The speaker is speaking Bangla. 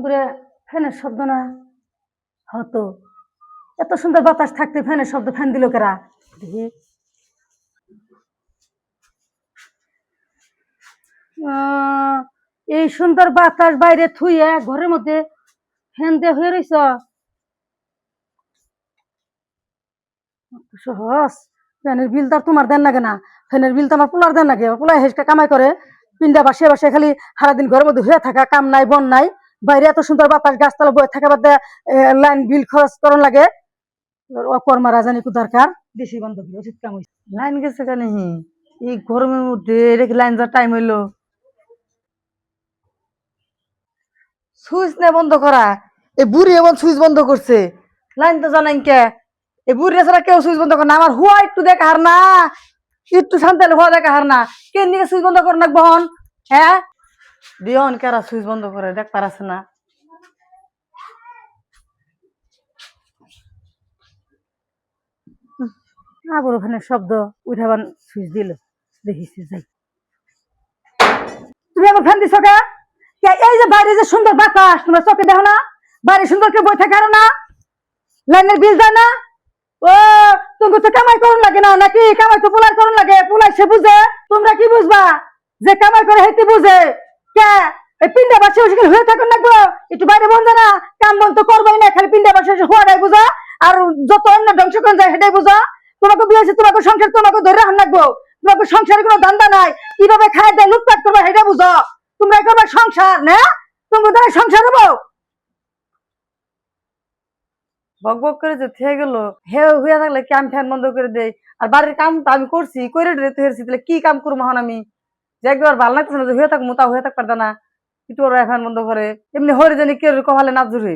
করে ফ্যানের শব্দ না হতো। এত সুন্দর বাতাস থাকতে ফ্যানের শব্দ, ফ্যান দিল কেরা দেখি। এই সুন্দর বাতাস বাইরে থুইয়া ঘরের মধ্যে ফ্যান দিয়ে হয়ে রইছ সহজ। ফ্যানের বিল তো তোমার দেন লাগে না, ফ্যানের বিল তো আমার পোলার দেন লাগে। পোলায় হেসকা কামাই করে পিন্ডা বাসে বাসে খালি সারাদিন ঘরের মধ্যে হয়ে থাকা, কাম নাই বন নাই। বাইরে এত সুন্দর বাতাস, গাছতলা বয়ে থাকা বাদে লাইন বিল খরচ করন লাগে। অকর্মা রাজানি দরকার বেশি বন্ধ করে উচিত কাম হইছে। লাইন গেছে কেন এই গরমের মধ্যে? রেখে লাইন যাওয়ার টাইম হইলো, সুইচ না বন্ধ করা। এই বুড়ি এমন সুইচ বন্ধ করছে, লাইন তো জানাই কে? এই বুড়ি ছাড়া কেউ সুইচ বন্ধ করে না। আমার হুয়া একটু দেখা হার না, একটু শান্তি হুয়া দেখা হার না। কে নিয়ে সুইচ বন্ধ করে না বহন? হ্যাঁ বিহন কারা সুইচ বন্ধ করে দেখ পারাছে না? আবার ওখানে শব্দ উঠাবার সুইচ দিল দেখিছি যাই। তুমি আবার ফ্যান দিছো কে? এই যে বাইরে যে সুন্দর বাতাস তোমার চোখে দেখো না? বাইরে সুন্দর কেউ বই থাকে না? লাইনের বিল দেয় না? ও তুমি তো কামাই করুন লাগে না নাকি? কামাই তো পোলাই করুন লাগে, পোলাই সে বুঝে, তোমরা কি বুঝবা? যে কামাই করে হেঁটে বুঝে কে? এই পিন্ডা বাসে হয়ে থাকুন লাগবো, একটু বাইরে বন্ধ না? কাম বন্ধ তো করবোই না, খালি পিন্ডা বাসে হওয়াটাই বুঝা আর যত অন্য ধ্বংস করে যায় সেটাই বুঝা। তোমাকে বিয়েছে, তোমাকে সংসার তোমাকে ধরে রাখা লাগবো। তোমাকে সংসারে কোনো ধান্দা নাই, কিভাবে খায় দেয় লুটপাট করবো সেটা বুঝো। তোমরা করবে সংসার না? তোমাকে দ্বারা সংসার হবো? বক বক করে যে থেকে গেল। হে হইয়া থাকলে কি আমি ফ্যান বন্ধ করে দেই? আর বাড়ির কাম তো আমি করছি, করে রেতে হেরছি, তাহলে কি কাম করবো এখন আমি? যে একবার ভালো লাগতেছে না যে হয়ে থাকবো, তা হয়ে থাকতে পারত না। একটু ওরা ফ্যান বন্ধ করে এমনি হরে জানি কেউ কপালে না জুড়ে।